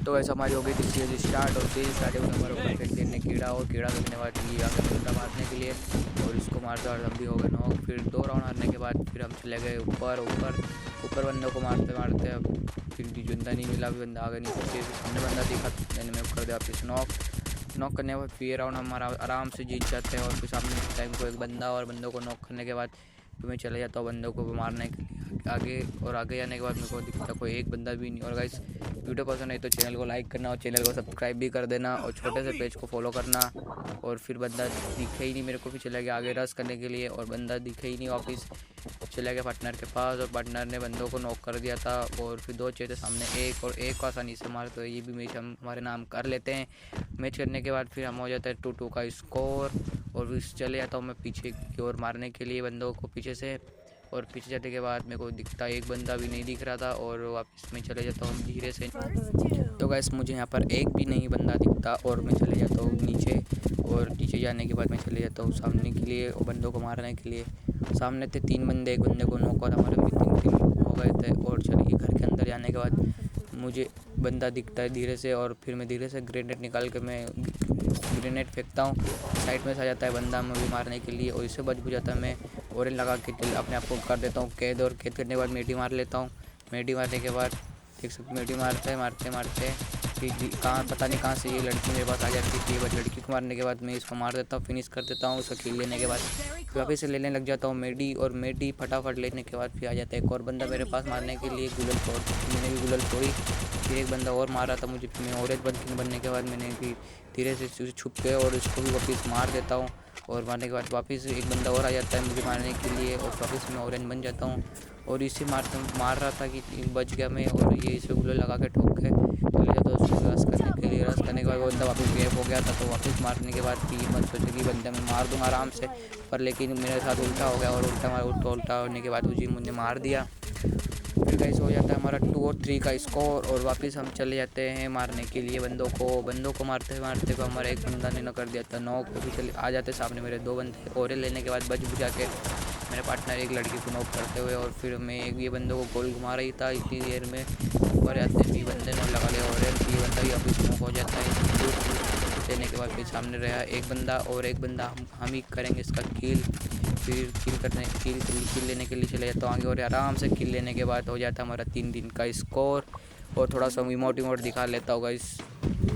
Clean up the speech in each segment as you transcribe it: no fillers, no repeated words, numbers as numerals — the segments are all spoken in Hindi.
तो ऐसा हमारी हो गई थी सीरीज स्टार्ट, और सीरीज स्टार्ट होने हमारे ऊपर फिर गिरने कीड़ा, और कीड़ा गिरने बाद ये आगे बंदा मारने के लिए, और इसको मारते और हम भी हो गए नॉक। फिर 2 राउंड हारने के बाद फिर हम चले गए ऊपर ऊपर ऊपर बंदों को मारते मारते अब फिर भी बंदा नहीं मिला, भी बंदा आगे नीचे, फिर सामने बंदा दिखा, मैंने मैं कर दिया वापस नॉक करने के बाद फिर राउंड हमारा आराम से जीत जाते हैं। और फिर सामने टाइम को एक बंदा, और बंदों को नॉक करने के बाद फिर मैं चले जाता हूँ बंदों को मारने के लिए आगे, और आगे जाने के बाद मेरे को दिखता कोई एक बंदा भी नहीं। और गाइस वीडियो पसंद है तो चैनल को लाइक करना, और चैनल को सब्सक्राइब भी कर देना, और छोटे से पेज को फॉलो करना। और फिर बंदा दिखे ही नहीं मेरे को, फिर चला गया आगे रश करने के लिए, और बंदा दिखे ही नहीं, वापस चला गया पार्टनर के पास, और पार्टनर ने बंदों को नॉक कर दिया था। और फिर 2 चेते सामने, एक और एक को आसानी से मार, तो ये भी मैच हम हमारे नाम कर लेते हैं। मैच करने के बाद फिर हम हो जाता है 2-2 का स्कोर, और फिर चले जाता हूँ मैं पीछे की ओर मारने के लिए बंदों को पीछे से। और पीछे जाने के बाद मेरे को दिखता एक बंदा भी नहीं दिख रहा था, और वापस मैं चले जाता हूँ धीरे से। तो गैस मुझे यहाँ पर एक भी नहीं बंदा दिखता, और मैं चले जाता हूँ नीचे, और नीचे जाने के बाद मैं चले जाता हूँ सामने के लिए और बंदों को मारने के लिए। सामने थे 3 बंदे, एक बंदे को नॉक, और हमारे भी 3 हो गए थे। और चलिए घर के अंदर जाने के बाद मुझे बंदा दिखता है धीरे से, और फिर मैं धीरे से ग्रेनेड निकाल के मैं ग्रेनेड फेंकता हूँ, साइड में से आ जाता है बंदा मुझे मारने के लिए, और इससे बच भी जाता है। मैं ऑरेंज लगा के अपने आप को कर देता हूँ कैद, और कैद करने के बाद मेडी मार लेता हूँ। मेडी मारने के बाद देख सकते मेडी मारते मारते फिर कहाँ पता नहीं कहाँ से ये लड़की मेरे पास आ जाती थी, बट लड़की को मारने के बाद मैं इसको मार देता हूँ, फिनिश कर देता हूँ। उसको किल लेने के बाद वापस से लेने लग जाता हूँ मेडी, और मेडी फटाफट लेने के बाद फिर आ जाता है एक और बंदा मेरे पास मारने के लिए गुलल छोड़, मैंने भी गुलल छोड़ी। फिर एक बंदा और मार रहा था मुझे, फिर मैं ऑरेंज बनने के बाद मैंने भी धीरे से छुप के और इसको भी वापस मार देता हूँ। और मारने के बाद वापस एक बंदा और आ जाता है मुझे मारने के लिए, और वापस मैं ऑरेंज बन जाता हूँ। और इसे मार रहा था कि बच गया मैं, और ये इसे गुल्ले लगा के ठोक के चले जाता हूँ उसको रस करने के लिए। रस करने के बाद वो बंदा वापस गैप हो गया था, तो वापस मारने के बाद फिर मत सोचे कि बंदा मैं मार दूँगा आराम से, पर लेकिन मेरे साथ उल्टा हो गया, और उल्टा होने के बाद मुझे मार दिया। फिर गाइस हो जाता है हमारा 2 और 3 का स्कोर, और वापस हम चले जाते हैं मारने के लिए बंदों को मारते मारते हमारा एक बंदा ने कर दिया था नॉक। फिर चले आ जाते सामने मेरे 2 बंदे, और लेने के बाद बच बुझा के मेरे पार्टनर एक लड़की को नॉक करते हुए, और फिर मैं ये बंदों को गोल घुमा रही था इतनी देर में, ऊपर आते भी बंदे ने लगा लिया, और ये बंदा भी वापस नॉक हो जाता है। लेने के बाद फिर सामने रहा एक बंदा, और एक बंदा हम ही करेंगे इसका किल। फिर किल लेने के लिए चले जाता हूँ आगे, और आराम से किल लेने के बाद हो जाता है हमारा 3-3 का स्कोर। और थोड़ा सा इमोट दिखा लेता होगा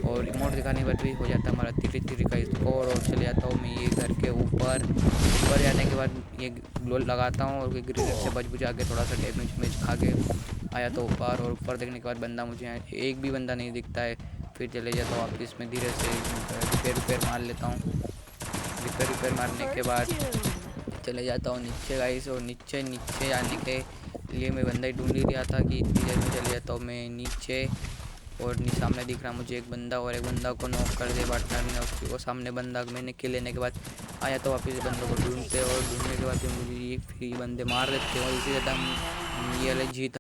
और इमोट दिखाने के बाद भी हो जाता है हमारा 3-3 का स्कोर। और चले जाता हूँ मैं ये घर के ऊपर जाने के बाद ये ग्लोल लगाता हूँ, और ग्रेनेड से बच बुझा के थोड़ा सा डैमेज खा के आया तो ऊपर। और ऊपर देखने के बाद बंदा मुझे एक भी बंदा नहीं दिखता है। फिर चले जाता हूँ वापस में धीरे से रिपेयर मार लेता हूँ। रिपेयर मारने के बाद चले जाता हूँ नीचे गाइस, और नीचे आने के लिए मैं बंदा ही ढूंढ ही रहा था कि इतनी देर में चले जाता हूँ मैं नीचे। और सामने दिख रहा मुझे एक बंदा, और एक बंदा को नॉक कर दिया पार्टनर ने, उसकी वो सामने बंदा मैंने किल लेने के बाद आया तो वापस बंदों को ढूंढते, और ढूंढने के बाद मुझे ये फ्री बंदे मार देते हैं, और इसी तरह हम ये वाली जीत